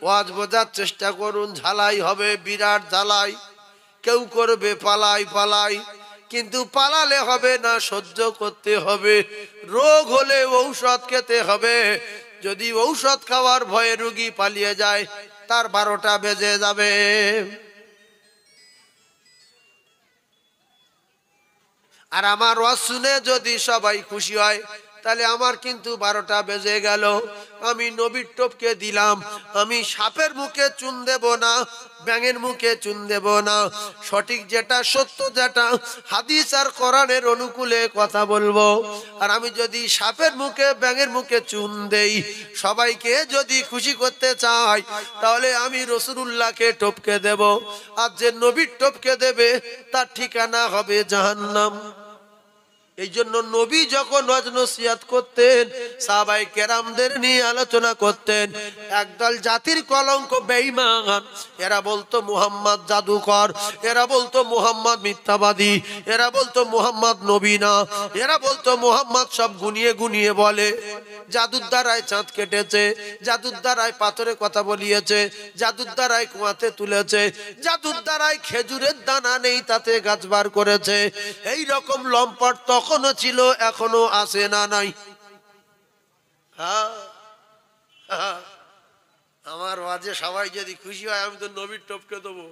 ওয়াজ বোঝার চেষ্টা করুন, ঝালাই হবে, বিরাট ঝালাই। কেউ করবে পালাই পালাই, কিন্তু পালালে হবে না, সহ্য করতে হবে। রোগ হলে ঔষধ খেতে হবে। যদি ঔষধ খাওয়ার ভয়ে রোগী পালিয়ে যায়, তার 12টা বেজে যাবে। আর আমার ওয়াজ শুনে যদি সবাই খুশি হয়, তাহলে আমার কিন্তু 12টা বেজে গেল। আমি নবীর টপকে দিলাম। আমি সাপের মুখে চুন দেব না, ব্যাঙের মুখে চুন দেব না। সঠিক যেটা, সত্য যেটা, হাদিস আর কোরআনের অনুকূলে কথা বলবো। আর আমি যদি সাপের মুখে ব্যাঙের মুখে চুন দেই, সবাইকে যদি খুশি করতে চাই, তাহলে আমি রাসূলুল্লাহকে টপকে দেব। আর যে নবীর টপকে দেবে, তার ঠিকানা হবে জাহান্নাম। এই জন্য নবী যখন ওয়াজ নসিহত করতেন, সাহাবায়ে কেরামদের নিয়ে আলোচনা করতেন। একদল জাতির কলঙ্ক বেঈমান, এরা বলতো মুহাম্মদ জাদুকর, এরা বলতো মুহাম্মদ মিথ্যাবাদী, এরা বলতো মুহাম্মদ নবী না, এরা বলতো মুহাম্মদ সব গুনিয়ে গুনিয়ে বলে। জাদুর দ্বারায় চাঁদ কেটেছে, জাদুর দ্বারায় পাথরে কথা বলিয়েছে, জাদুর দ্বারায় কুয়াতে তুলেছে, জাদুর দ্বারায় খেজুরের দানা নেই তাতে গাছ বার করেছে। এই রকম লম্পট তখনও ছিল, এখনো আছে না নাই? আমার ওয়াজে সবাই যদি খুশি হয়, আমি তো নবীর টপকে দেবো।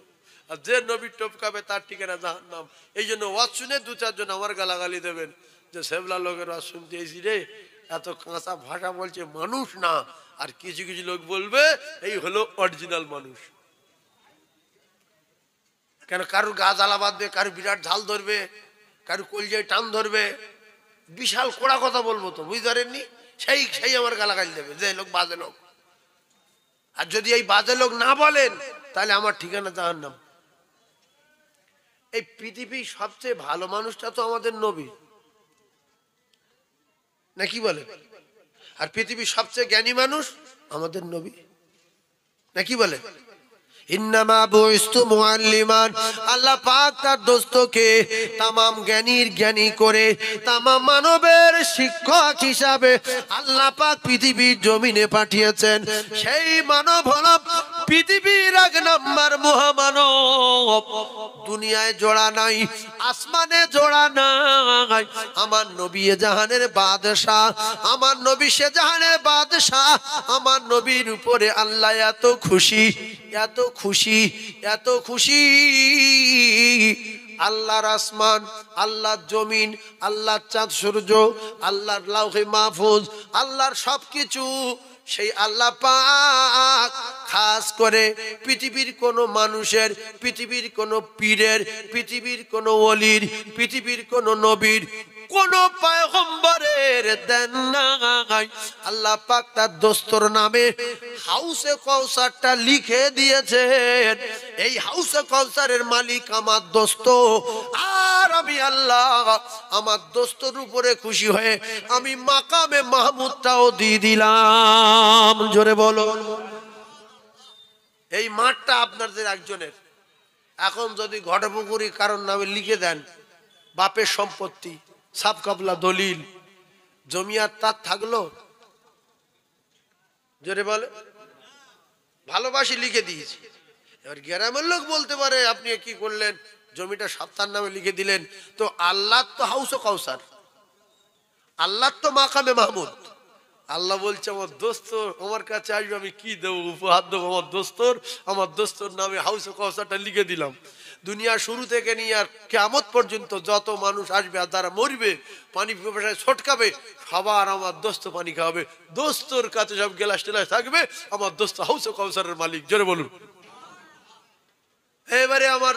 আর যে নবীর টপকাবে তার ঠিকানা জাহান্নাম। এই জন্য ওয়াজ শুনে 2-4 জন আমার গালাগালি দেবেন যে শেবলা লোকের ওয়াজ শুনতে এসি রে, এত কাঁচা ভাষা বলছে, মানুষ না। আর কিছু কিছু লোক বলবে এই হলো অরিজিনাল মানুষ। কেন কারুর গা জ্বালা বাঁধবে, কারু বিরাট ঝাল ধরবে, কারু কলজায় টান ধরবে, বিশাল কোড়া কথা বলবো তো, বুঝতে পারেননি? সেই সেই আমার গালাগালি দেবে যে লোক বাজে লোক। আর যদি এই বাজে লোক না বলেন, তাহলে আমার ঠিকানা জাহান্নাম। এই পৃথিবীর সবচেয়ে ভালো মানুষটা তো আমাদের নবী, নাকি বলে? আর পৃথিবীর সবচেয়ে জ্ঞানী মানুষ আমাদের নবী, নাকি বলে? ইন্নামা বুইস্তু মুআল্লিমান, আল্লাহ পাক তার দোস্তকে তামাম জ্ঞানীর জ্ঞানী করে, তামাম মানবের শিক্ষক হিসাবে আল্লাহ পাক পৃথিবীর জমিনে পাঠিয়েছেন। সেই মানব হলো পৃথিবীর 1 নাম্বার মহামানব। দুনিয়ায় জোড়া নাই, আসমানে জোড়া নাই। আমার নবী জাহানের বাদশাহ, আমার নবী সে জাহানের বাদশাহ। আমার নবীর উপরে আল্লাহ এত খুশি, এত খুশি, এত খুশি। আল্লাহর আসমান, আল্লাহর জমিন, আল্লাহর চাঁদ সূর্য, আল্লাহর লাউহে মাহফুজ, আল্লাহর সবকিছু সেই আল্লাহ পাক খাস করে পৃথিবীর কোন মানুষের, পৃথিবীর কোন পীরের, পৃথিবীর কোন ওলির, পৃথিবীর কোন নবীর, কোন পয়গম্বরের দেন নাই। আল্লাহ পাক তার দোস্তর নামে হাউসে কাউসারটা লিখে দিয়েছেন। এই হাউসে কাউসারের মালিক আমার দোস্ত। আর আমি আল্লাহ আমার দোস্তর উপরে খুশি হয়ে আমি মাকামে মাহমুদটাও দিয়ে দিলাম। জোরে বলো। এই মাঠটা আপনাদের একজনের। এখন যদি ঘটপুকুরি কারোর নামে লিখে দেন, বাপের সম্পত্তি, সাব কাবলা দলিল, জমিয়ার তার থাকলো? জোরে বলে। ভালোবাসি লিখে দিয়েছি। এবার গ্রামের লোক বলতে পারে আপনি কি করলেন, জমিটা সপ্তার নামে লিখে দিলেন। তো আল্লাহ তো হাউস কাউসার, আল্লাহ তো মাকামে মাহমুদ। আল্লাহ বলছে আমার দোস্ত আমার কাছে আসবে, আমি কি দেবো, উপহার দেবো আমার দোস্তর। আমার দোস্তর নামে হাউস কাউসারটা লিখে দিলাম। দুনিয়া শুরু থেকে নিয়ে আর কিয়ামত পর্যন্ত যত মানুষ আসবে আর যারা মরবে, পানি পিপাসায় ছটকাবে, সবার আমার দোস্ত পানি খাওয়াবে। দোস্তর কাছে সব গেলাস টেলাস থাকবে, আমার দোস্ত হাউস কাউসারের মালিক। জোরে বলুন। এবারে আমার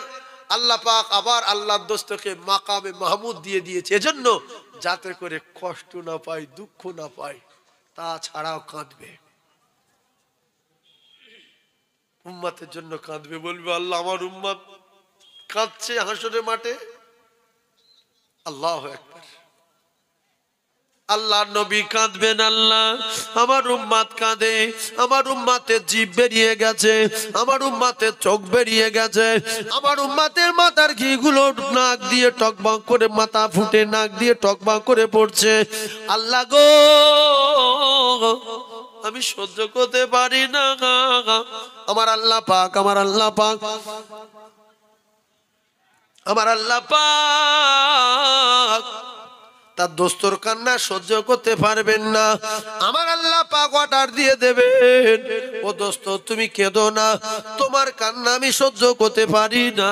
আল্লাহ পাক আবার আল্লাহর দোস্তকে মাকামে মাহমুদ দিয়ে দিয়েছে, এজন্য যাতে করে কষ্ট না পায়, দুঃখ না পায়, তাছাড়াও কাঁদবে, উম্মতের জন্য কাঁদবে। বলবে আল্লাহ আমার উম্মত কাঁদছে হাসরের মাঠে। আল্লাহু আকবার। আল্লাহর নবী কাঁদবেন, আল্লাহ আমার উম্মত কাঁদে, আমার উম্মতের জিভ বেরিয়ে গেছে, আমার উম্মতের চোখ বেরিয়ে গেছে, আমার উম্মতের মাথার ঘিগুলো নাক দিয়ে টকবক করে, মাথা ফুটে নাক দিয়ে টকবক করে পড়ছে। আল্লাহ গো আমি সহ্য করতে পারি না, আমার আল্লাহ পাক, আমার আল্লাহ পাক, আমার আল্লাহ পাক তার দোস্তর কান্না সহ্য করতে পারবেন না। আমার আল্লাহ পাক অর্ডার দিয়ে দেবেন, ও দোস্ত তুমি কেঁদো না, তোমার কান্না আমি সহ্য করতে পারি না,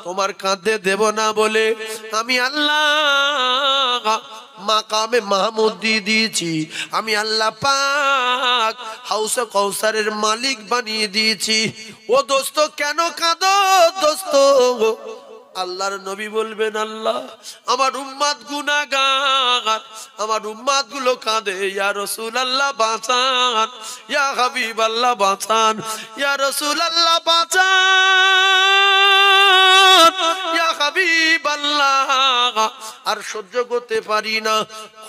তোমার কাঁদতে দেব না বলে আমি আল্লাহ মাকামে মাহমুদ দিয়ে দিয়েছি। আমি আল্লাহ পাক হাউসে কৌসারের মালিক বানিয়ে দিয়েছি। ও দোস্ত কেন কাঁদো দোস্ত? আল্লাহর নবী বলবেন, আল্লাহ আমার উম্মাত গুনাহগার, আমার উম্মাত গুলো কাঁদে, ইয়া রাসূলুল্লাহ বাঁচান, ইয়া হাবিবাল্লাহ বাঁচান, ইয়া রাসূলুল্লাহ বাঁচান, ইয়া হাবিবাল্লাহ। আর সহ্য করতে পারি না।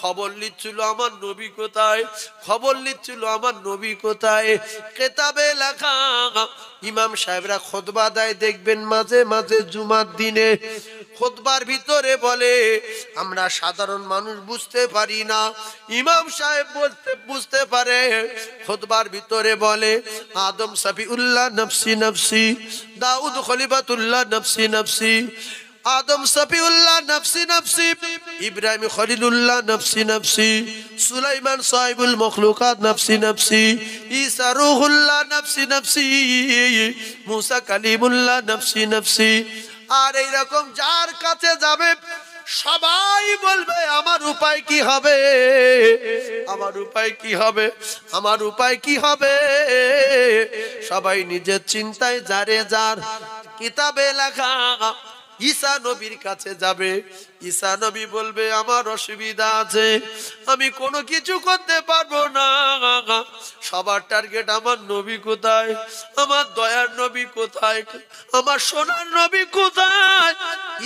খবর নিচ্ছিল আমার নবী কোথায়, খবর নিচ্ছিল আমার নবী কোথায়। কিতাবে লেখা ইমাম সাহেবরা খুতবা দেয়, দেখবেন মাঝে মাঝে জুমার দিনে খুতবার ভিতরে বলে, আমরা সাধারণ মানুষ বুঝতে পারি না, ইমাম সাহেব বুঝতে পারে। খুতবার ভিতরে বলে, আদম সফিউল্লাহ নফসি নফসি, দাউদ খলিফাতুল্লাহ নফসি নফসি, আদম সফিউল্লাহ নফসি নফসি, ইব্রাহিম খলিলুল্লাহ নফসি নফসি, সুলাইমান সাহিবুল মখলুকাত নফসি নফসি, ঈসা রূহুল্লাহ নফসি নফসি, মুসা কালিমুল্লাহ নফসি নফসি। আর এইরকম যার কাছে যাবে সবাই বলবে, আমার উপায় কি হবে, আমার উপায় কি হবে, আমার উপায় কি হবে। সবাই নিজের চিন্তায় যারে যার। কিতাবে লেখা ঈসা নবীর কাছে যাবে, ঈসা নবী বলবে, আমার অসুবিধা আছে, আমি কোনো কিছু করতে পারবো না। সবার টার্গেট আমার নবী কোথায়, আমার দয়ার নবী কোথায়, আমার সোনার নবী কোথায়।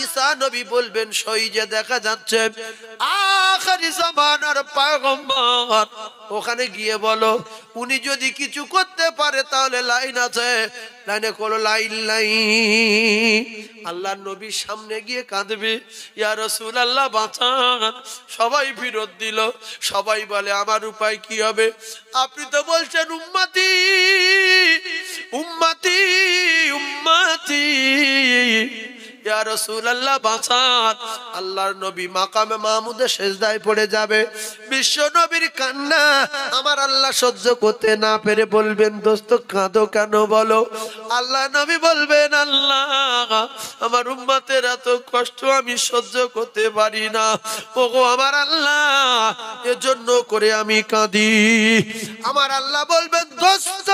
ঈসা নবী বলবেন, সই যে দেখা যাচ্ছে আখিরি জামানার পয়গম্বর, ওখানে গিয়ে বলো উনি যদি কিছু করতে পারে তাহলে লাইন আছে, লাইনে কোনো লাইন নাই। আল্লাহর নবীর সামনে গিয়ে কাঁদবে, ইয়া রাসূলুল্লাহ বাঁচান। সবাই বিরোধ দিল, সবাই বলে আমার উপায় কি হবে? আপনি তো বলছেন উম্মতি উম্মতি উম্মতি, ইয়া রাসূলুল্লাহ বাঁচান। আল্লাহর নবী মাকামে মাহমুদে সিজদায় পড়ে যাবে। বিশ্ব নবীর কান্না আমার আল্লাহ সহ্য করতে না পেরে বলবেন, দোস্ত কাঁদো কেন বলো? আল্লাহ নবী বলবেন, আল্লাহ আমার উম্মতের এত কষ্ট আমি সহ্য করতে পারি না, ওগো আমার আল্লাহ এজন্য করে আমি কাঁদি। আমার আল্লাহ বলবেন, দোস্ত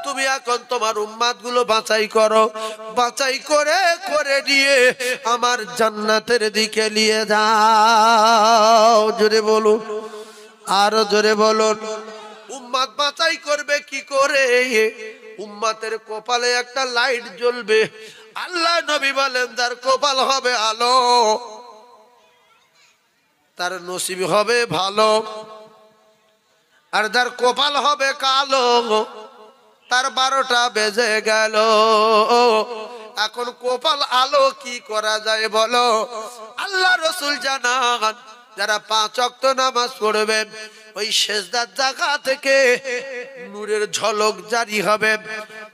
তুমি এখন তোমার উম্মাত গুলো বাছাই করো, বাছাই করে করে নিয়ে আমার জান্নাতের দিকে নিয়ে যাও। জোরে বলুন, আরো জোরে বলুন। উম্মাত বাছাই করবে কি করে? উম্মাতের কপালে একটা লাইট জ্বলবে। আল্লাহ নবী বলেন, তার কপাল হবে আলো, তার নসিব হবে ভালো। আর যার কপাল হবে কালো, তার 12টা বেজে গেল। এখন কপাল আলো কি করা যায় বলো? আল্লাহ রসুল জানান, যারা 5 ওয়াক্ত নামাজ পড়বেন ওই সেজদার জায়গা থেকে নূরের ঝলক জারি হবে।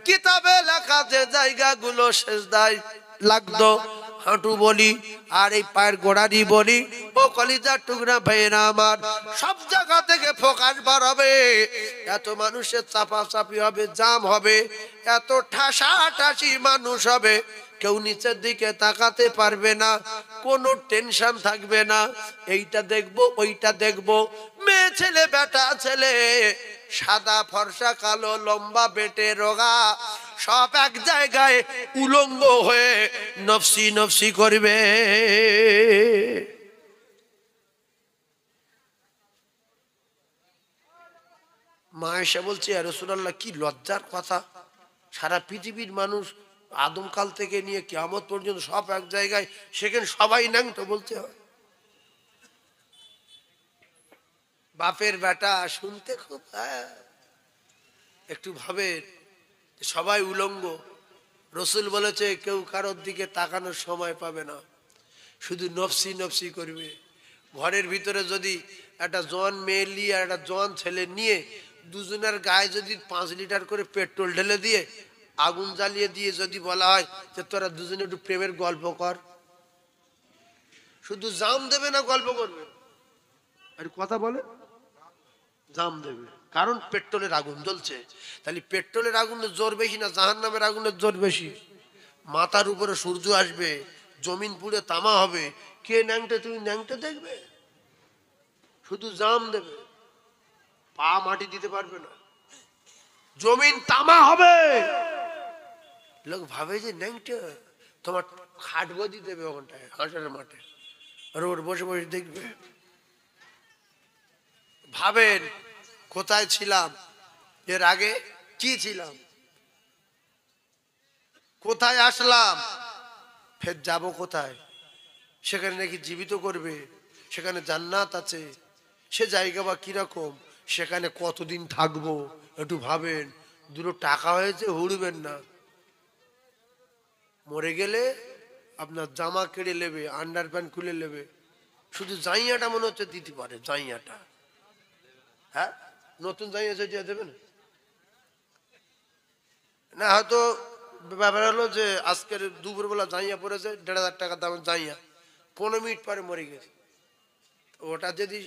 কিতাবে লেখা যে জায়গাগুলো সেজদায় লাগতো, হাঁটু বলি আর এই পায়ের গোড়ারি বলি, ও কলিজার টুকরা ভাইয়েরা আমার, সব জায়গা থেকে ফোকাস বার হবে। এত মানুষের চাপাচাপি হবে, জাম হবে, এত ঠাসাঠাসি মানুষ হবে, কেউ নিচের দিকে তাকাতে পারবে না, কোনো টেনশন থাকবে না। এইটা দেখবো ওইটা দেখবো, মেয়ে ছেলে বেটা ছেলে, সাদা ফর্সা কালো লম্বা বেটে রোগা, সব এক জায়গায় উলঙ্গ হয়ে নফসি নফসি করবে। মা এসে বলছে, ইয়া রাসূলুল্লাহ কি লজ্জার কথা, সারা পৃথিবীর মানুষ আদমকাল থেকে নিয়ে কিয়ামত পর্যন্ত সব এক জায়গায়, সেখানে সবাই ন্যাংটো বলতে হয়। বাপের বেটা শুনতে খুব একটু ভাবে, সবাই উলঙ্গ। রসুল বলেছে কেউ কারোর দিকে তাকানোর সময় পাবে না, শুধু নফসি নফসি করবে। ঘরের ভিতরে যদি একটা জোয়ান মেয়ে নিয়ে আর একটা জোয়ান ছেলে নিয়ে দুজনের গায়ে যদি 5 লিটার করে পেট্রোল ঢেলে দিয়ে আগুন জ্বালিয়ে দিয়ে যদি বলা হয় যে তোরা দুজনে একটু প্রেমের গল্প কর, শুধু জাম দেবে না গল্প করবে? আর কথা বলে জাম দেবে, কারণ পেট্রোলের আগুন জ্বলছে। তাহলে পেট্রোলের আগুনের জোর বেশি না জাহান্নামের আগুনের জোর বেশি? মাথার উপরে সূর্য আসবে, জমিন পুড়ে তামা হবে, কে ন্যাংটে? তুমি ন্যাংটে দেখবে, শুধু জাম দেবে, পা মাটি দিতে পারবে না, জমিন তামা হবে। লোক ভাবে যে ন্যাংটে, তোমার খাট গদি দেবে ওখানটায় হাঁসের মাঠে, রোড বসে বসে দেখবে। ভাবেন কোথায় ছিলাম, এর আগে কি ছিলাম, কোথায় আসলাম, ফের যাব কোথায়? সেখানে নাকি জীবিত করবে, সেখানে জান্নাত আছে, সে জায়গা বা কিরকম, সেখানে কতদিন থাকবো একটু ভাবেন। দুটো টাকা হয়েছে হুড়বেন না। মরে গেলে আপনার জামা কেড়ে নেবে, আন্ডার প্যান্ট খুলে নেবে, শুধু জাইয়াটা মনে হচ্ছে দিতে পারে, জাইয়াটা। হ্যাঁ, নতুন জাইয়া সেটা দেবেন না। হয়তো ব্যাপার হলো যে আজকের দুপুরবেলা জাইয়া পড়েছে 1,500 টাকা দামের জাইয়া, 15 মিনিট পরে মরে গেছে। ওটা যদি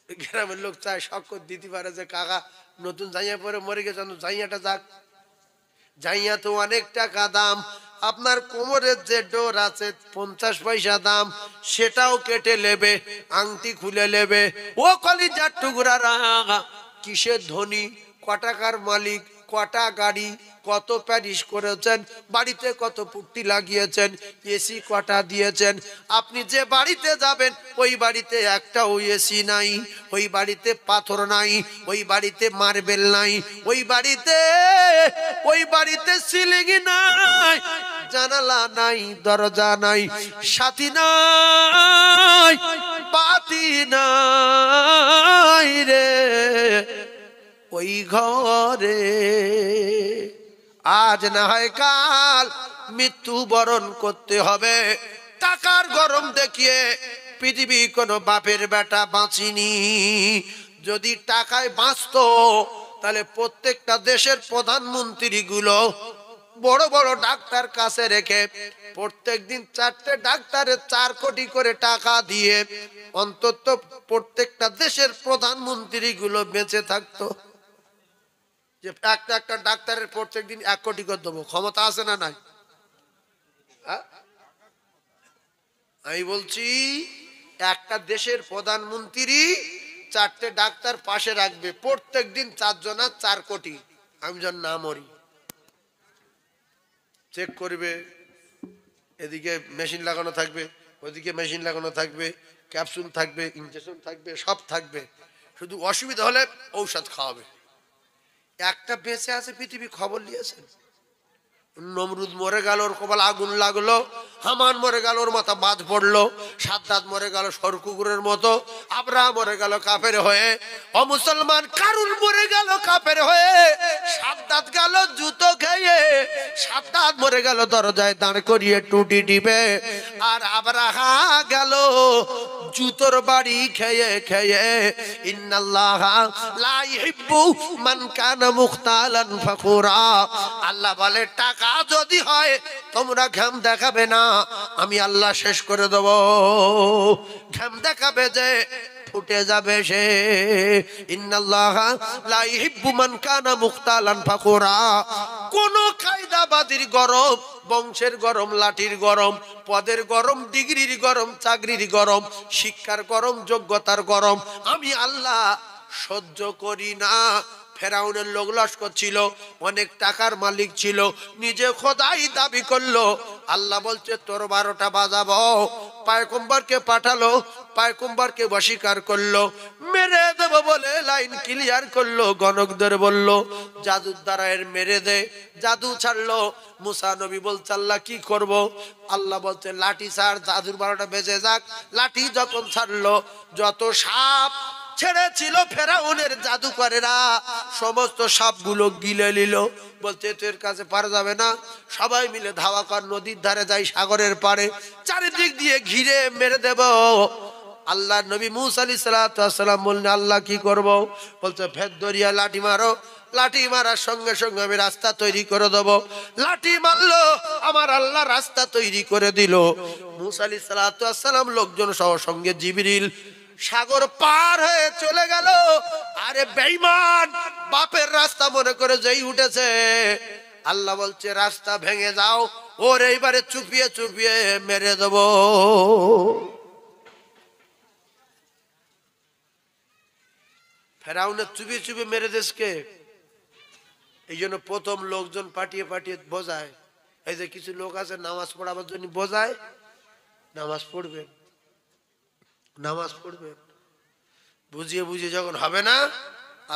গ্রামের লোক চায় শখ করে দিতে পারে যে কাকা নতুন জাইয়া পরে মরে গেছে, জাইয়াটা যাক। জাইয়া তো অনেক টাকা দাম, আপনার কোমরের যে ডোর আছে 50 পয়সা দাম, সেটাও কেটে নেবে, আংটি খুলে নেবে। ও কলিজার টুকরারা, কিসের ধনী, ক টাকার মালিক, কটা গাড়ি, কত প্যারিস করেছেন, বাড়িতে কত পুট্টি লাগিয়েছেন, এসি কটা দিয়েছেন। আপনি যে বাড়িতে যাবেন ওই বাড়িতে একটাও এসি নাই, ওই বাড়িতে পাথর নাই, ওই বাড়িতে মার্বেল নাই, ওই বাড়িতে সিলিং নাই, জানালা নাই, দরজা নাই, সাথী নাই, বাতি নাই রে ওই ঘরে। আজ না হয় কাল মৃত্যু বরণ করতে হবে। টাকার গরম দেখিয়ে পৃথিবী কোনো বাপের বেটা বাঁচিনি। যদি টাকায় বাঁচতো তাহলে প্রত্যেকটা দেশের প্রধানমন্ত্রী গুলো বড় বড় ডাক্তার কাছে রেখে প্রত্যেকদিন 4টে ডাক্তারের 4 কোটি করে টাকা দিয়ে অন্তত প্রত্যেকটা দেশের প্রধানমন্ত্রী গুলো বেঁচে থাকতো। যে একটা ডাক্তারের প্রত্যেকদিন 1 কোটি করে দেবো, ক্ষমতা আছে না নাই? আমি বলছি একটা দেশের প্রধানমন্ত্রী 4টে ডাক্তার পাশে রাখবে, প্রত্যেকদিন 4 জনা 4 কোটি। আমি যেন না মরি, চেক করবে, এদিকে মেশিন লাগানো থাকবে, ওদিকে মেশিন লাগানো থাকবে, ক্যাপসুল থাকবে, ইনজেকশন থাকবে, সব থাকবে। শুধু অসুবিধা হলে ঔষধ খাওয়াবে। একটা বেঁচে আছে পৃথিবী, খবর নিয়েছেন? নমরুদ মরে গেল, ওর কপালে আগুন লাগলো। হামান মরে গেল, ওর মাথা বাদ পড়লো। সাদ্দাত মরে গেল সরকুকুরের মতো। আব্রাহাম মরে গেল কাফের হয়ে। অমুসলমান কারুন মরে গেল কাফের হয়ে। সাদ্দাত গেল জুতো খেয়ে। সাদ্দাত মরে গেল দরজায় দাঁড় করিয়ে টুটি টিপে। আর আব্রাহা গেল জুতোর বাড়ি খেয়ে খেয়ে। ইন্নাল্লাহা লা ইহিব্বু মান কানা মুখতালান ফাখুরা। আল্লাহ বলে টাকা যদি হয় তোমরা ঘাম দেখাবে না, আমি আল্লাহ শেষ করে দেব। ঘাম দেখাবে যে ফুটে যাবে সে। ইন্নাল্লাহা লা ইহিব্বু মান কানা মুখতালান ফাখুরা। কোন কায়দাবাদীর গরম, বংশের গরম, লাঠির গরম, পদের গরম, ডিগ্রির গরম, চাকরির গরম, শিক্ষার গরম, যোগ্যতার গরম আমি আল্লাহ সহ্য করি না। ফেরাউনের লোক লস্কর ছিল, অনেক টাকার মালিক ছিল, নিজে খোদাই দাবি করলো। আল্লাহ বলছে তোর 12টা বাজাবো। পয়গম্বরকে পাঠালো, পয়গম্বরকে বশীকার করলো, মেরে দেব বলে লাইন ক্লিয়ার করলো। গণকদের বলল জাদুর দ্বারা এর মেরে দে, জাদু ছাড়লো। মুসা নবী বলছে আল্লাহ কি করব? আল্লাহ বলছে লাঠি ছাড়, জাদুর 12টা বেজে যাক। লাঠি যখন ছাড়লো, যত সাপ ছেড়েছিল ফেরাউনের জাদুকরেরা সমস্ত সাপগুলো গিলে নিল। বলছে তোর কাছে পারা যাবে না, সবাই মিলে ধাওয়া কর, নদীর ধারে যাই, সাগরের পাড়ে, চারিদিক দিয়ে ঘিরে মেরে দেব। আল্লাহ নবী মুসা আলাইহিস সালাম বললেন আল্লাহ কি করব? বলছে ভেদ দরিয়া লাঠি মারো, লাঠি মারার সঙ্গে সঙ্গে আমি রাস্তা তৈরি করে দেবো। লাঠি মারলো, আমার আল্লাহ রাস্তা তৈরি করে দিল। মুসা আলাইহিস সালাম লোকজন সহ সঙ্গে জিবরিল সাগর পার হয়ে চলে গেল। আরে বেঈমান, বাপের রাস্তা মনে করে যেই উঠেছে, আল্লাহ বলছে রাস্তা ভেঙে যাও, ওর এইবারে চুপিয়ে চুপিয়ে মেরে দেব। ফেরাউনের চুপিয়ে চুপিয়ে মেরে দেশকে। এই জন্য প্রথম লোকজন পাঠিয়ে পাঠিয়ে বোঝায়। এই যে কিছু লোক আছে নামাজ পড়াবার জন্য বোঝায়, নামাজ পড়বেন, নামাজ পড়বেন, বুঝিয়ে বুঝিয়ে যখন হবে না,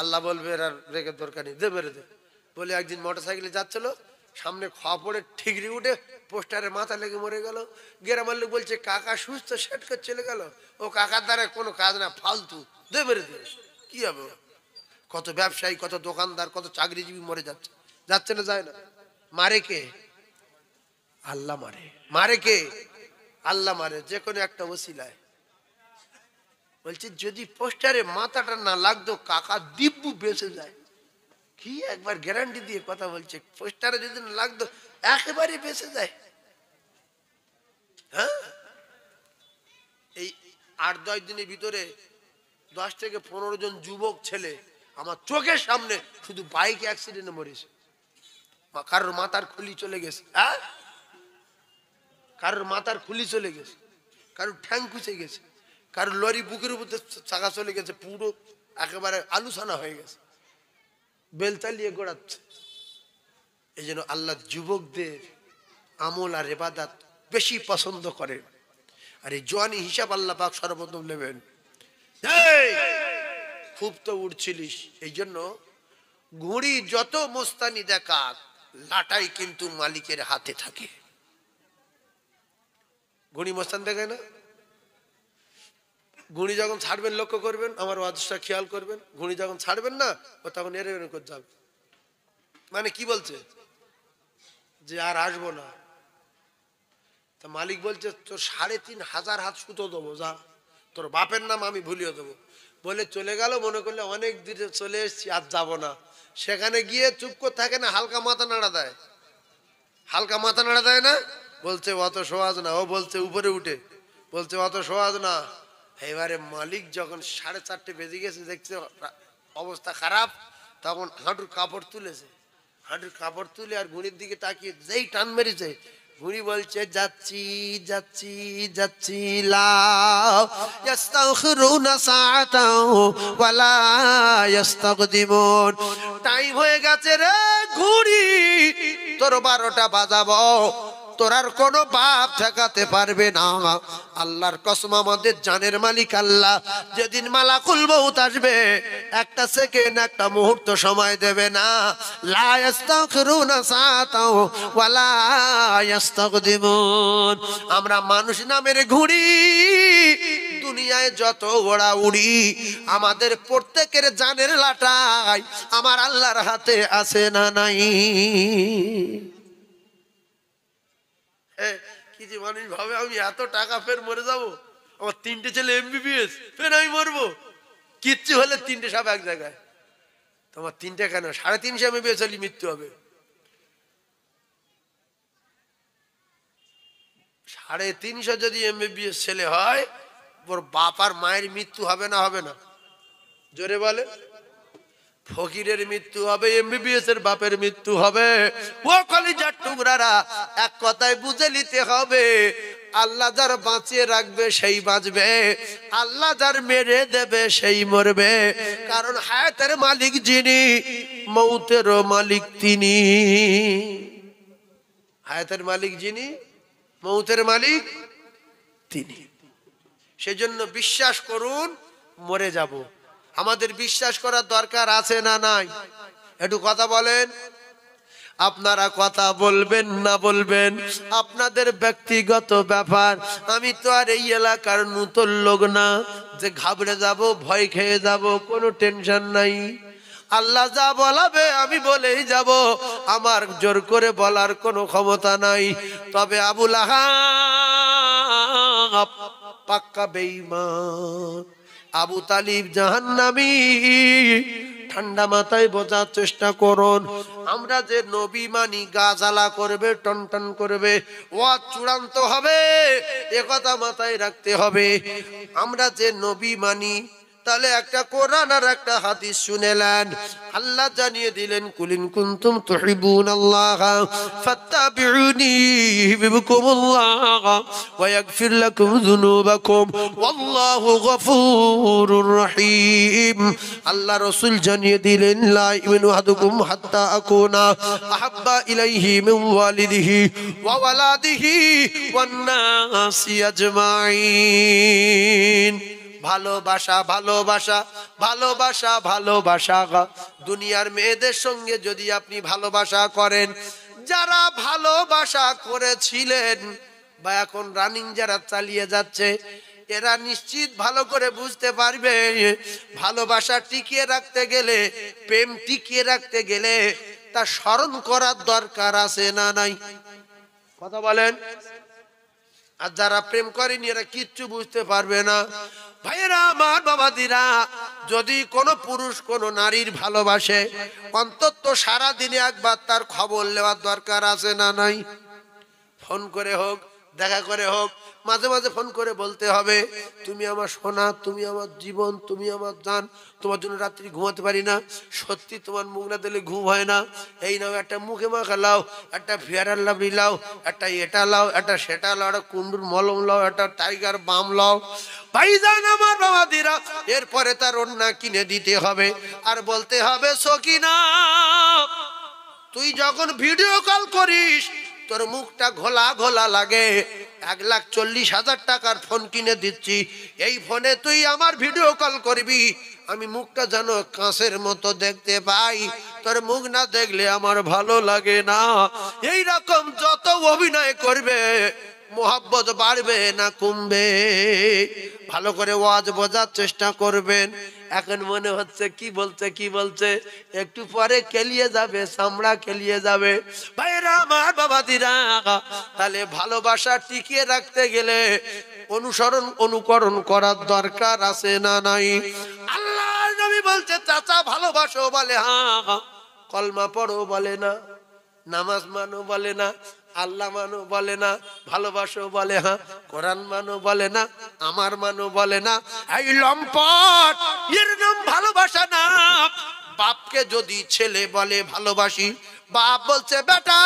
আল্লাহ বলবে আর রেখে দরকার নেই, দে মেরে দে। বলে একদিন মোটর সাইকেলে যাচ্ছিল, সামনে খাওয়া পড়ে ঠিকরি উঠে পোস্টারে মাথা লেগে মরে গেল। গ্রামের লোক বলছে কাকা সুস্থ, সেট করে চলে গেল। ও কাকার দ্বারা কোনো কাজ না, ফালতু, দে মেরে দে। কি হবে? কত ব্যবসায়ী, কত দোকানদার, কত চাকরিজীবী মরে যাচ্ছে, যাচ্ছে না যায় না। মারে কে? আল্লাহ মারে। মারে কে? আল্লাহ মারে, যে কোনো একটা ওসিলায়। বলছে যদি পোস্টারে মাথাটা না লাগতো কাকা দিব্যু বেঁচে যায়। কি একবার গ্যারান্টি দিয়ে কথা বলছে, পোস্টারে যদি না লাগতো একেবারে বেঁচে যায়। হ্যাঁ, এই 8-10 দিনের ভিতরে 10 থেকে 15 জন যুবক ছেলে আমার চোখের সামনে শুধু বাইক অ্যাক্সিডেন্টে মরেছে। কারোর মাথার খুলি চলে গেছে, হ্যাঁ, কারোর মাথার খুলি চলে গেছে, কারোর ঠ্যাং খুঁচে গেছে, কারোর লরি বুকের উপর চাকা চলে গেছে, পুরো একেবারে আলুসানা হয়ে গেছে, বেল চালিয়ে গোড়াচ্ছে। এই জন্য আল্লাহ যুবকদের আমল আর ইবাদত বেশি পছন্দ করেন। আর এই জওয়ানি হিসাব আল্লাহ পাক সর্বপ্রথম নেবেন। খুব তো উড়ছিলিস, এই জন্য ঘুড়ি যত মোস্তানি দেখাক, লাটাই কিন্তু মালিকের হাতে থাকে। ঘুড়ি মোস্তান দেখায় না? ঘুড়ি যখন ছাড়বেন লক্ষ্য করবেন, আমার ওয়াজটা খেয়াল করবেন, ঘুড়ি যখন ছাড়বেন না, ও তখন এরে এরে করে যাবে। মানে কি বলছে? যে আর আসবো না। তা মালিক বলছে তোর 3500 হাত সুতো দেবো, যা, তোর বাপের নাম আমি ভুলিয়ে দেবো। বলে চলে গেল, মনে করলে অনেক দূরে চলে এসেছি, আর যাবো না। সেখানে গিয়ে চুপ করে থাকে না, হালকা মাথা নাড়া দেয়, হালকা মাথা নাড়া দেয় না, বলছে অত সহজ না। ও বলছে উপরে উঠে, বলছে অত সহজ না। এবারে মালিক যখন 4:30 বেজে গেছে, দেখছে অবস্থা খারাপ, তখন হাঁটুর কাপড় তুলেছে, হাঁটুর কাপড় তুলে আর ঘুড়ির দিকে তাকিয়ে যেই টান মেরেছে, ঘুড়ি বলছে যাচ্ছি যাচ্ছি যাচ্ছি, লা ইস্তাখিরুনা সাআতাও ওয়ালা ইস্তাকদিমুন। টাইম হয়ে গেছে রে ঘুড়ি, তোর 12টা বাজাবো, তোর আর কোনো বাপ ঠেকাতে পারবে না। আল্লাহর কসম, আমাদের জানের মালিক আল্লাহ, যেদিন মালাকুল মউত আসবে, একটা সেকেন্ড, একটা মুহূর্ত সময় দেবে না। লা ইস্তাখিরুনা সাআতাও ওয়ালা ইস্তাকদিমুন। আমরা মানুষ নামের ঘুড়ি, দুনিয়ায় যত ওড়া উড়ি, আমাদের প্রত্যেকের জানের লাটাই আমার আল্লাহর হাতে আছে না নাই? কি যে মানুষ ভাবে আমি এত টাকা ফের মরে যাবো, আমার 3টে ছেলে MBBS, ফের আমি মরবো। কিচ্ছু হলে 3টে সব এক জায়গায়। তোমার 3টে কেন, 350 MBBS হলে মৃত্যু হবে। 350 যদি MBBS ছেলে হয়, ওর বাপ আর মায়ের মৃত্যু হবে না? হবে না? জোরে বলে। ফকিরের মৃত্যু হবে, MBBS এর বাপের মৃত্যু হবে। ও কলিজার টুকরারা, এক কথায় বুঝে নিতে হবে, আল্লাহ যার বাঁচিয়ে রাখবে সেই বাঁচবে, আল্লাহ যার মেরে দেবে সেই মরবে। কারণ হায়াতের মালিক যিনি, মৌতেরও মালিক তিনি। হায়াতের মালিক যিনি, মৌতের মালিক তিনি। সেজন্য বিশ্বাস করুন, মরে যাব। আমাদের বিশ্বাস করার দরকার আছে না নাই? একটু কথা বলেন। আপনারা কথা বলবেন না বলবেন আপনাদের ব্যক্তিগত ব্যাপার। আমি তো আর এই এলাকার নতুন লোক না যে ঘাবড়ে যাব, ভয় খেয়ে যাব, কোনো টেনশন নাই। আল্লাহ যা বলাবে আমি বলেই যাব, আমার জোর করে বলার কোনো ক্ষমতা নাই। তবে আবু লাহাব পাক্কা বেঈমান। আবু তালিব জাহান্নামী, ঠান্ডা মাথায় বোঝার চেষ্টা করুন। আমরা যে নবী মানি গা জ্বালা করবে, টনটন করবে, ওয়াজ চূড়ান্ত হবে, এ কথা মাথায় রাখতে হবে। আমরা যে নবী মানি, তাহলে একটা কোরআন আর একটা হাদিস শুনেলেন। আল্লাহ জানিয়ে দিলেন, কুলিন কুনতুম তুহিব্বুনাল্লাহ ফাত্তাবিউনি ইউহিব্বুকুমুল্লাহ ওয়া ইয়াগফির লাকুম যুনুবাকুম ওয়াল্লাহু গফুরুর রহিম। আল্লাহ রাসূল জানিয়ে দিলেন, লা ইউমিনু আহাদুকুম হাত্তা আকুনা আহাব্বা ইলাইহি মিন ওয়ালিদিহি ওয়া ওয়ালাদিহি ওয়ান নাসি আজমাইন। ভালোবাসা, ভালোবাসা, ভালোবাসা, ভালোবাসা। দুনিয়ার মেয়েদের সঙ্গে যদি আপনি ভালোবাসা করেন, যারা ভালোবাসা করেছিলেন বা এখন রানিং যারা চালিয়ে যাচ্ছে, এরা নিশ্চিত ভালো করে বুঝতে পারবে, ভালোবাসা টিকিয়ে রাখতে গেলে, প্রেম টিকিয়ে রাখতে গেলে তা স্মরণ করার দরকার আছে না নাই? কথা বলেন। আর যারা প্রেম করেনি এরা কিচ্ছু বুঝতে পারবে না। ভাইয়েরা আমার, বাবাদিরা, যদি কোনো পুরুষ কোনো নারীর ভালোবাসে, অন্তত সারা দিনে একবার তার খবর নেওয়ার দরকার আছে না নাই? ফোন করে হোক, দেখা করে হোক, মাঝে মাঝে ফোন করে বলতে হবে, তুমি আমার সোনা, তুমি আমার জীবন, তুমি আমার জান, তোমার জন্য রাত্রি ঘুমাতে পারি না, সত্যি তোমার মুখ না দিলে ঘুম হয় না, এই নাও একটা মুখে মাখা লাও, একটা ফেয়ার অ্যান্ড লাভলি লাও, একটা এটা লাও, একটা সেটা লাও, একটা কুন্ডুর মলম লাও, একটা টাইগার বাম লাও। ভাইজান আমার, বাবাদিরা, এরপরে তার ওড়না কিনে দিতে হবে আর বলতে হবে, সকিনা, তুই যখন ভিডিও কল করিস তোর মুখটা ঘোলা ঘোলা লাগে, 1,40,000 টাকার ফোন কিনে দিচ্ছি, এই ফোনে তুই আমার ভিডিও কল করবি, আমি মুখটা যেন কাঁচের মতো দেখতে পাই, তোর মুখ না দেখলে আমার ভালো লাগে না। এই রকম যত অভিনয় করবে, মোহাব্বত বাড়বে না কমবে? ভালো করে ওয়াজ বোঝার চেষ্টা করবেন। এখন মনে হচ্ছে কি বলছে, কি বলছে, একটু পরে কেলিয়ে যাবে, চামড়া কেলিয়ে যাবে। ভাইরা আমার, বাবাদিরা, তাহলে ভালোবাসা টিকিয়ে রাখতে গেলে অনুসরণ, অনুকরণ করার দরকার আছে না নাই? আল্লাহর নবী বলছে, চাচা ভালোবাসো, বলে হ্যাঁ, কলমা পড়ো, বলে না, নামাজ মানো, বলে না, আল্লাহ মানো, বলে না, ভালোবাসো, বলে হ্যাঁ, কোরআন মানো, বলে না, আমার মানো, বলে না। এই লম্পট, এর নাম ভালোবাসা না। বাপকে যদি ছেলে বলে ভালোবাসি, বাপ বলছে, বেটা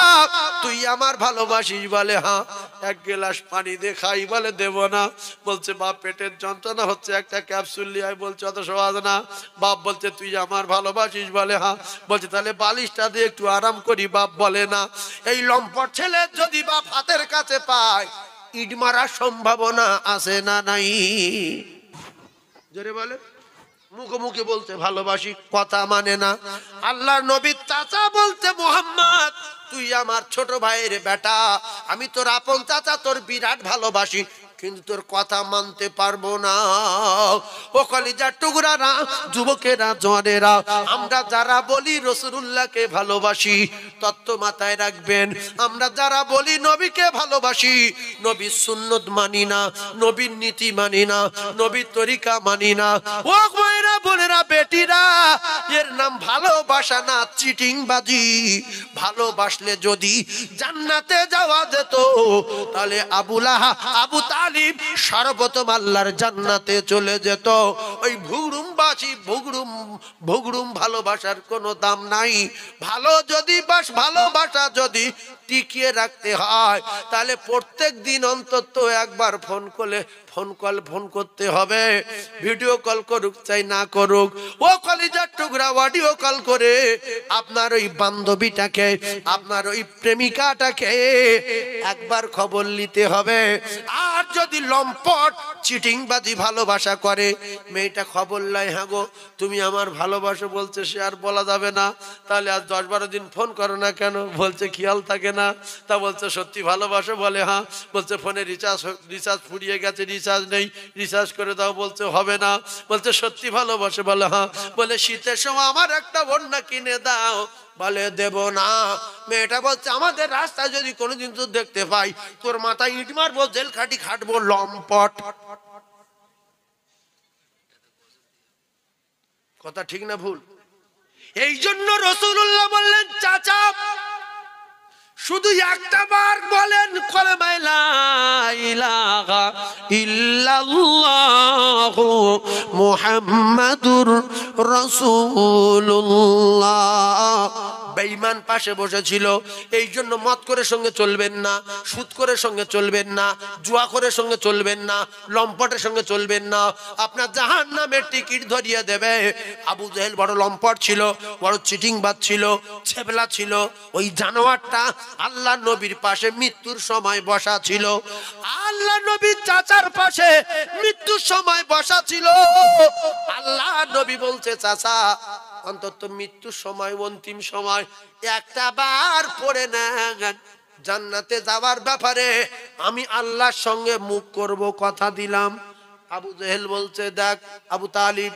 তুই আমার ভালোবাসিস, বলে হ্যাঁ, 1 গ্লাস পানি দে খাই, বলে দেব না, বলছে বাপ পেটের যন্ত্রণা হচ্ছে, একটা ক্যাপসুল নিয়ে আয়, বলছে অত সহজ না। বাপ বলছে তুই আমার ভালোবাসিস, বলে হ্যাঁ, বলছে তাহলে বালিশটা দিয়ে একটু আরাম করি, বাপ বলে না। এই লম্পট ছেলে যদি বাপ হাতের কাছে পায়, ইট মারার সম্ভাবনা আছে না নাই? জোরে বলে। মুখে বলতে ভালোবাসি, কথা মানে না। আল্লাহর নবীর চাচা বলতে, মুহাম্মদ তুই আমার ছোট ভাইয়ের বেটা, আমি তোর আপন চাচা, তোর বিরাট ভালোবাসি, কিন্তু তোর কথা মানতে পারবো না। ও কলিজার টুকরারা, যুবকেরা, জওয়ানেরা, আমরা যারা বলি রাসূলুল্লাহকে ভালোবাসি, তত্ত্ব মাথায় রাখবেন। আমরা যারা বলি নবীকে ভালোবাসি, নবীর সুন্নত মানি না, নবীর নীতি মানি না, নবীর তরিকা মানি না, ও মায়েরা, বোনেরা, বেটিরা, এর নাম ভালোবাসা না, চিটিংবাজি। ভালোবাসলে যদি জান্নাতে যাওয়া যেত, তাহলে আবু তালিব সর্বপ্রথম আল্লাহর জান্নাতে চলে যেত। ওই ভুগড়ুমবাসী, ভুগড়ুম ভালোবাসার কোনো দাম নাই। ভালোবাসা যদি টিকিয়ে রাখতে হয়, তাহলে প্রত্যেক দিন অন্তত একবার ফোন করতে হবে। ভিডিও কল করুক চাই না করুক, ও কলিজার টুকরা, অডিও কল করে আপনার ওই বান্ধবীটাকে, আপনার ওই প্রেমিকাটাকে একবার খবর নিতে হবে। আর যদি লম্পট চিটিংবাজি ভালোবাসা করে, মেয়েটা খবর লাই, হ্যাঁ গো তুমি আমার ভালোবাসো, বলছে সে আর বলা যাবে না, তাহলে আজ 10-12 দিন ফোন করো না কেন, বলছে খেয়াল থাকে না। তা বলছে সত্যি ভালোবাসো, বলে হ্যাঁ, বলছে ফোনে রিচার্জ ফুরিয়ে গেছে, রিচার্জ নেই, রিচার্জ করে দাও, বলছে হবে না, বলছে সত্যি ভালোবাসে, বলে হ্যাঁ, বলে শীতের সময় আমার একটা ওড়না কিনে দাও, বলে দেব না। মেয়েটা বলছে আমাদের রাস্তায় যদি কোনোদিন তো দেখতে পাই, তোর মাথায় ইট মারবো, জেল খাটবো। লম্পট, কথা ঠিক না ভুল? এই জন্য রাসূলুল্লাহ বললেন, চাচা শুধু একটা বার বলেন কলেমা লা ইলাহা ইল্লাল্লাহু মুহাম্মাদুর রাসূলুল্লাহ। বেঈমান পাশে বসেছিল, এই জন্য মদ করে সঙ্গে চলবেন না, সুদ করে সঙ্গে চলবেন না, জুয়া করে সঙ্গে চলবেন না, লম্পটের সঙ্গে চলবেন না, আপনার জাহান্নামের টিকিট ধরিয়ে দেবে। আবু জেহেল বড় লম্পট ছিল, বড় চিটিংবাজ ছিল, ছেবলা ছিল। ওই জানোয়ারটা আল্লাহ নবীর পাশে মৃত্যুর সময় বসা ছিল, আল্লাহ নবীর চাচার পাশে মৃত্যুর সময় বসা ছিল। আল্লাহ নবী বলছে, চাচা অন্তত মৃত্যুর সময়, অন্তিম সময় একটা বার পড়ে নেন, জান্নাতে যাওয়ার ব্যাপারে আমি আল্লাহর সঙ্গে মুখ করব, কথা দিলাম। আবু জেহেল বলছে, দেখ আবু তালিব,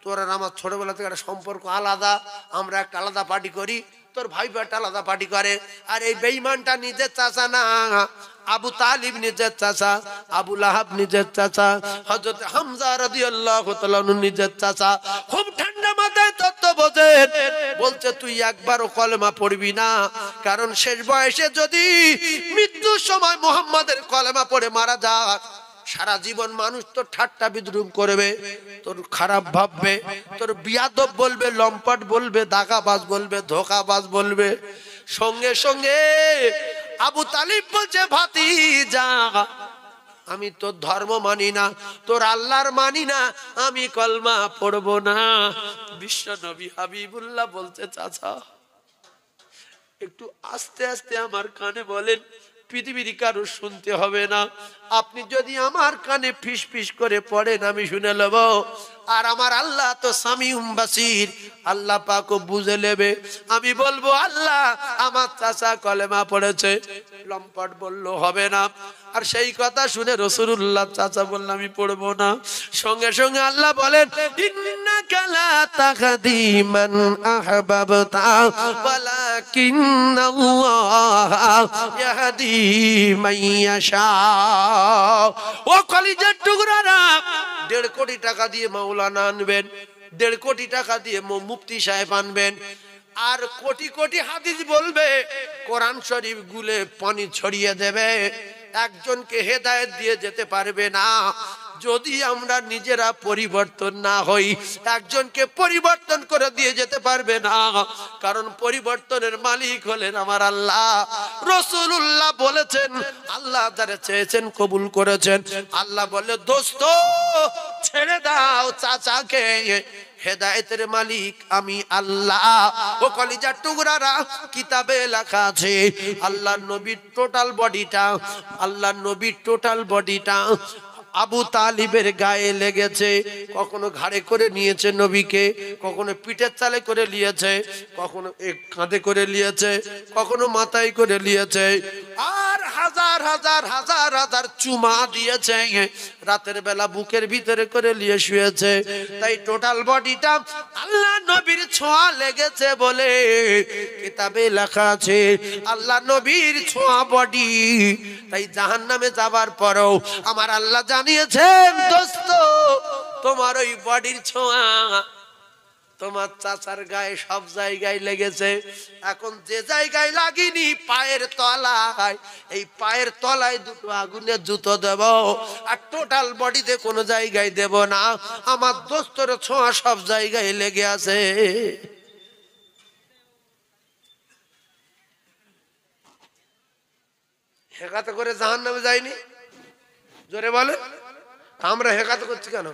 তোর আর আমার ছোটবেলা থেকে একটা সম্পর্ক আলাদা, আমরা একটা আলাদা পার্টি করি, তোর ভাই একটা আলাদা পার্টি করে। আর এই বেঈমানটা নিজের চাচা না, আবু তালিব নিজের চাচা, আবু লাহাব নিজের চাচা, হযরত হামজা রাদিয়াল্লাহু তাআলা নিজের চাচা। খুব ঠান্ডা মাথায় তত্ত্ব বোঝেন, বলছে তুই একবারও কলেমা পড়বি না, কারণ শেষ বয়সে যদি মৃত্যুর সময় মুহাম্মাদের কলেমা পড়ে মারা যায়, সারা জীবন মানুষ তোর ঠাট্টা বিদ্রুপ করবে, তোর খারাপ ভাববে, তোর বিয়াদব বলবে, লম্পট বলবে, দাগাবাজ বলবে, ধোকাবাজ বলবে। সঙ্গে সঙ্গে আবু তালিব বলছে, ভাতিজা আমি তোর ধর্ম মানি না, তোর আল্লাহর মানি না, আমি কলমা পড়বো না। বিশ্ব নবী হাবিবুল্লাহ বলছে, চাচা একটু আস্তে আস্তে আমার কানে বলেন, পৃথিবীর কারো শুনতে হবে না, আপনি যদি আমার কানে ফিস ফিস করে পড়েন আমি শুনে নেব। আর আমার আল্লাহ তো সামিউম বাসির, আল্লাহ পাকও বুঝে নেবে। আমি বলবো, আল্লাহ আমার চাচা কলেমা পড়েছে। লম্পট বলল হবে না। আর সেই কথা শুনে রাসূলুল্লাহ চাচা বলল, আমি পড়বো না। সঙ্গে সঙ্গে আল্লাহ বলেন, ইন্নাকা লা তাহদি মান আহবাবতা ওয়ালাকিন্নাল্লাহ ইয়াহদি মান ইয়াশা। ও কলিজার টুকরারা, 1.5 কোটি টাকা দিয়ে মাওলানা আনবেন, 1.5 কোটি টাকা দিয়ে মুফতি সাহেব আনবেন, আর কোটি কোটি হাদিস বলবে, কোরআন শরীফ গুলে পানি ছড়িয়ে দেবে, একজনকে হেদায়েত দিয়ে যেতে পারবে না যদি আমরা নিজেরা পরিবর্তন না হই। একজনকে পরিবর্তন করে দিয়ে যেতে পারবে না, কারণ পরিবর্তনের মালিক হলেন আমার আল্লাহ। রাসূলুল্লাহ বলেছেন, আল্লাহ যারা চেয়েছেন কবুল করেছেন। আল্লাহ বলে, দোস্ত ছেড়ে দাও চাচাকে, হেদায়েতের মালিক আমি আল্লাহ। ও কলিজার টুকরারা, কিতাবে লেখা আছে আল্লাহর নবীর টোটাল বডিটা, আল্লাহর নবীর টোটাল বডিটা আবু তালিবের গায়ে লেগেছে। কখনো ঘাড়ে করে নিয়েছে নবীকে, কখনো পিঠের চালে করে নিয়েছে, কখনো কাঁধে করে নিয়েছে, কখনো মাথায় করে নিয়েছে, আর হাজার হাজার হাজার হাজার চুমা দিয়েছে, রাতের বেলা বুকের ভিতরে করে নিয়ে শুয়েছে। তাই টোটাল বডিটা আল্লাহ নবীর ছোঁয়া লেগেছে বলে কিতাবে লেখা আছে আল্লাহ নবীর ছোঁয়া বডি। তাই জাহান্নামে যাবার পরেও আমার আল্লাহ জানিয়েছেন, দোস্ত তোমার ওই বডির ছোঁয়া তোমার চাচার গায়ে সব জায়গায় লেগেছে। এখন যে জায়গায় লাগেনি পায়ের তলায়, এই পায়ের তলায় 2টো আগুনের জুতো দেব, আর টোটাল বডিতে কোনো জায়গায় দেব না। আমার দোস্তর ছোঁয়া সব জায়গায় লেগে আছে। হেকাতে করে জাহান্নামে যায়নি, জোরে বলে। আমরা হেকাতে করছি কেন?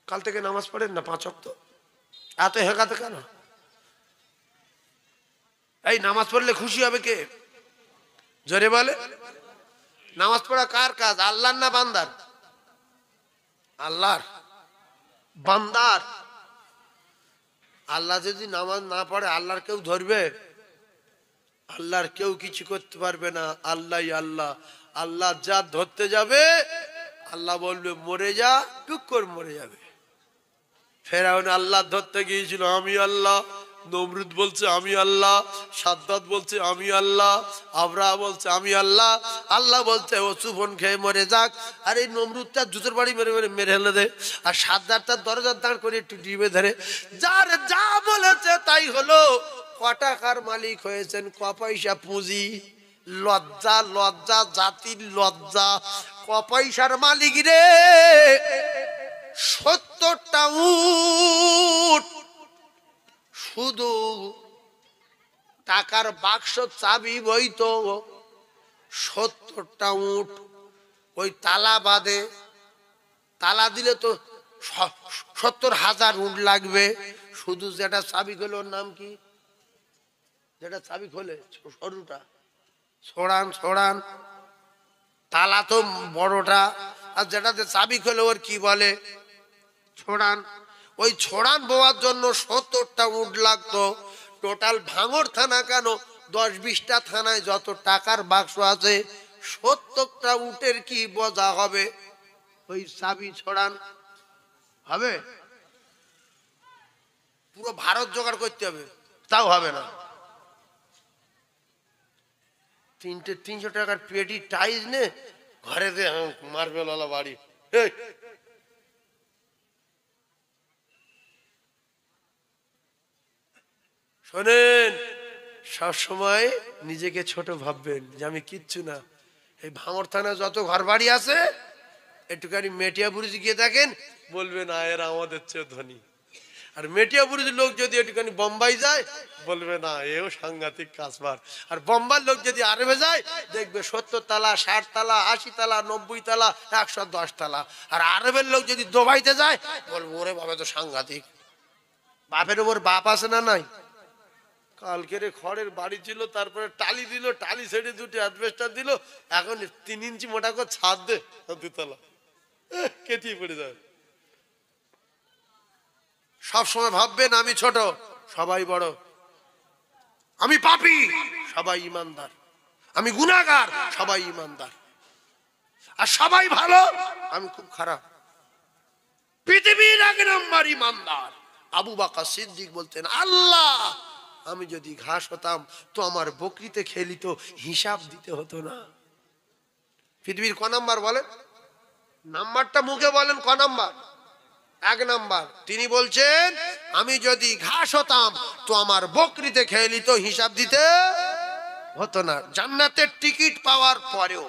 কাল থেকে নামাজ পড়েন না 5 ওয়াক্ত, এত হেকাতে কেন? এই নামাজ পড়লে খুশি হবে কে? জোরে বলে। নামাজ পড়া কার কাজ? আল্লাহর না বান্দার? আল্লাহর। বান্দার। আল্লাহ যদি নামাজ না পড়ে আল্লাহর কেউ ধরবে? আল্লাহর কেউ কিছু করতে পারবে না। আল্লাহই আল্লাহ। আল্লাহ যা ধরতে যাবে আল্লাহ বলবে মরে যা, টুক করে মরে যাবে। ফেরাউন আল্লাহ ধরতে গিয়েছিল, আমি আল্লাহ, নমরুদ বলছে আমি আল্লাহ, সাদ্দাত বলছে আমি আল্লাহ, আবরাহা বলছে আমি আল্লাহ। আল্লাহ বলছে ও চুবন খেয়ে মরে যাক। আর এই নমরুদটা জুতোর বাড়ি মেরে মেরে মেরে হেলে দেয়। আর সাদ্দাত তার দরজার দাঁড় করে একটু ডিবে ধরে, যার যা বলেছে তাই হলো। ক টাকার মালিক হয়েছেন, ক পয়সা পুঁজি, লজ্জা লজ্জা জাতির লজ্জা। ক পয়সার মালিক রে, 70টা উট, শুধু টাকার বাক্স চাবি বইতো 70টা উট। ওই তালা বাঁধে, তালা দিলে তো 70,000 উট লাগবে। শুধু যেটা চাবি খোলে, ওর নাম কি, যেটা চাবি খোলে সরুটা, ছোড়ান ছোড়ান। তালা তো বড়টা, আর যেটাতে চাবি খোলে ওর কি বলে, ছোড়ান। ওই ছোড়ান বোয়ার জন্য 70টা উট লাগতো। টোটাল ভাঙড় থানা কেন, 10-20টা থানায় যত টাকার বাক্স আছে, 70টা উটের কি বোঝা হবে? ওই চাবি ছোড়ান হবে? পুরো ভারত জোগাড় করতে হবে, তাও হবে না। 300 টাকার পেটি টাইজ নে ঘরে দে, মার্বেলওয়ালা বাড়ি। শোনেন, সবসময় নিজেকে ছোট ভাববেন যে আমি কিচ্ছু না। এই ভাঙড় থানায় যত ঘর বাড়ি আছে, একটুখানি মেটিয়াবুরুজ গিয়ে দেখেন, বলবেন না এরা আমাদের চেয়ে ধনী। আর মেটিয়াবুরুজ লোক যদি একটুখানি বোম্বাই যায়, বলবে না এও সাংঘাতিক কাজবার। আর বোম্বার লোক যদি আরবে যায়, দেখবে 70 তালা 60 তালা 80 তালা 90 তালা 110 তালা। আর আরবের লোক যদি দুবাইতে যায়, বলবো ওরে বাবা তো সাংঘাতিক। বাপের ওপর বাপ আছে না নাই? কালকের খড়ের বাড়ি ছিল, তারপরে টালি দিল, টালি ছেড়ে 2টি অ্যাডভেস্টার দিল, এখন 3 ইঞ্চি মোটা করে ছাদ দে, 2 তলা কেটিয়ে পড়ে যায়। সবসময় ভাববেন আমি ছোট, সবাই বড়। আমি পাপী, সবাই ইমানদার। আমি গুনাহগার, সবাই ইমানদার। আর সবাই ভালো, আমি খুব খারাপ। পৃথিবীর 1 নম্বর ইমানদার আবু বকর সিদ্দিক বলতেন, আল্লাহ আমি যদি ঘাস হতাম তো আমার বকরিতে খেলি তো হিসাব দিতে হতো না। পৃথিবীর ক নাম্বার বলেন? নাম্বারটা মুখে বলেন, ক নাম্বার? 1 নাম্বার। তিনি বলছেন আমি যদি ঘাস হতাম তো আমার বকরিতে খেলি তো হিসাব দিতে হতো না। জান্নাতের টিকিট পাওয়ার পরেও